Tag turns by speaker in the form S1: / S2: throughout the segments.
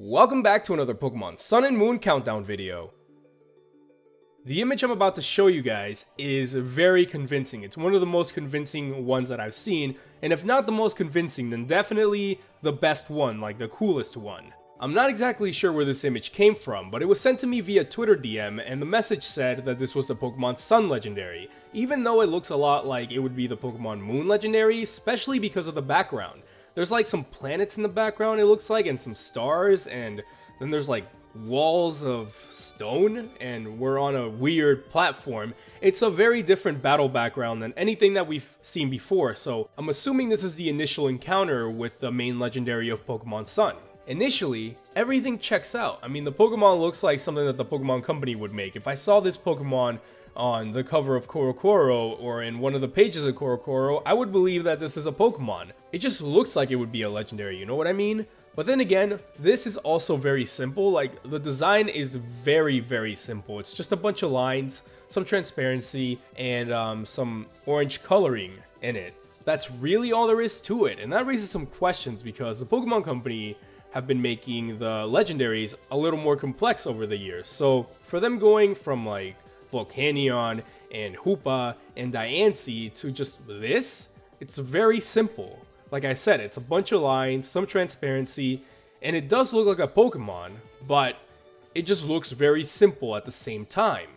S1: Welcome back to another Pokemon Sun and Moon countdown video. The image I'm about to show you guys is very convincing. It's one of the most convincing ones that I've seen, and if not the most convincing, then definitely the best one, like the coolest one. I'm not exactly sure where this image came from, but it was sent to me via Twitter DM, and the message said that this was the Pokemon Sun legendary, even though it looks a lot like it would be the Pokemon Moon legendary, especially because of the background. There's like some planets in the background, it looks like, and some stars, and then there's like walls of stone, and we're on a weird platform. It's a very different battle background than anything that we've seen before, so I'm assuming this is the initial encounter with the main legendary of Pokemon Sun. Initially, everything checks out. I mean, the Pokemon looks like something that the Pokemon Company would make. If I saw this Pokemon on the cover of CoroCoro or in one of the pages of CoroCoro, I would believe that this is a Pokemon. It just looks like it would be a legendary, you know what I mean? But then again, this is also very simple. Like, the design is very simple. It's just a bunch of lines, some transparency, and some orange coloring in it. That's really all there is to it, and that raises some questions because the Pokemon Company have been making the legendaries a little more complex over the years. So for them going from like Volcanion and Hoopa and Diancie to just this, it's very simple. Like I said, it's a bunch of lines, some transparency, and it does look like a Pokemon, but it just looks very simple at the same time.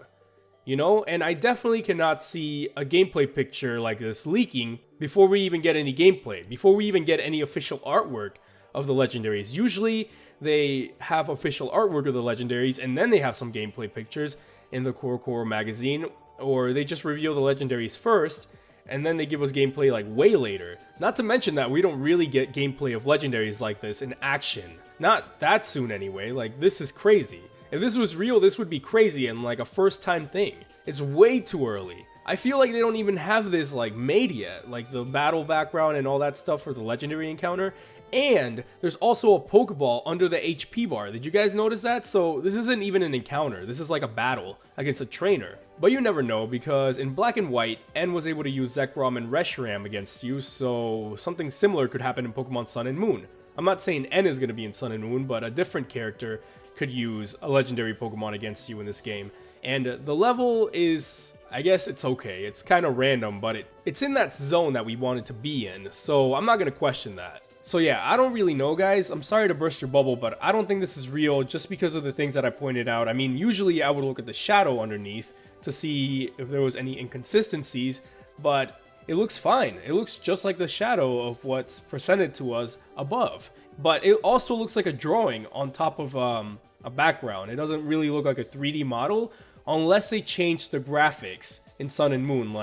S1: You know, and I definitely cannot see a gameplay picture like this leaking before we even get any gameplay, before we even get any official artwork of the legendaries. Usually they have official artwork of the legendaries and then they have some gameplay pictures in the CoroCoro magazine, or they just reveal the legendaries first and then they give us gameplay like way later. Not to mention that we don't really get gameplay of legendaries like this in action. Not that soon anyway. Like, this is crazy. If this was real, this would be crazy and like a first time thing. It's way too early. I feel like they don't even have this like made yet, like the battle background and all that stuff for the legendary encounter. And there's also a Pokeball under the HP bar. Did you guys notice that? So this isn't even an encounter. This is like a battle against a trainer. But you never know, because in Black and White, N was able to use Zekrom and Reshiram against you, so something similar could happen in Pokemon Sun and Moon. I'm not saying N is going to be in Sun and Moon, but a different character could use a legendary Pokemon against you in this game. And the level is, I guess it's okay. It's kind of random, but it's in that zone that we want it to be in, so I'm not going to question that. So yeah, I don't really know, guys. I'm sorry to burst your bubble, but I don't think this is real just because of the things that I pointed out. I mean, usually I would look at the shadow underneath to see if there was any inconsistencies, but it looks fine. It looks just like the shadow of what's presented to us above. But it also looks like a drawing on top of a background. It doesn't really look like a 3D model unless they change the graphics in Sun and Moon.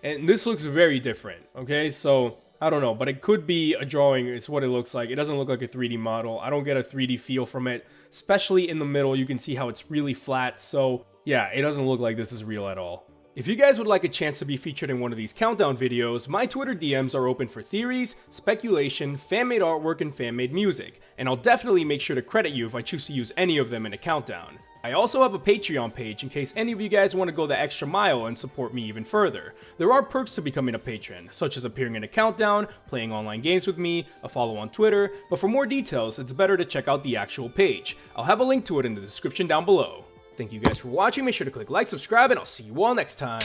S1: And this looks very different, okay? So I don't know, but it could be a drawing. It's what it looks like. It doesn't look like a 3D model. I don't get a 3D feel from it, especially in the middle. You can see how it's really flat. So yeah, it doesn't look like this is real at all. If you guys would like a chance to be featured in one of these countdown videos, my Twitter DMs are open for theories, speculation, fan-made artwork, and fan-made music, and I'll definitely make sure to credit you if I choose to use any of them in a countdown. I also have a Patreon page in case any of you guys want to go the extra mile and support me even further. There are perks to becoming a patron, such as appearing in a countdown, playing online games with me, a follow on Twitter, but for more details, it's better to check out the actual page. I'll have a link to it in the description down below. Thank you guys for watching, make sure to click like, subscribe, and I'll see you all next time.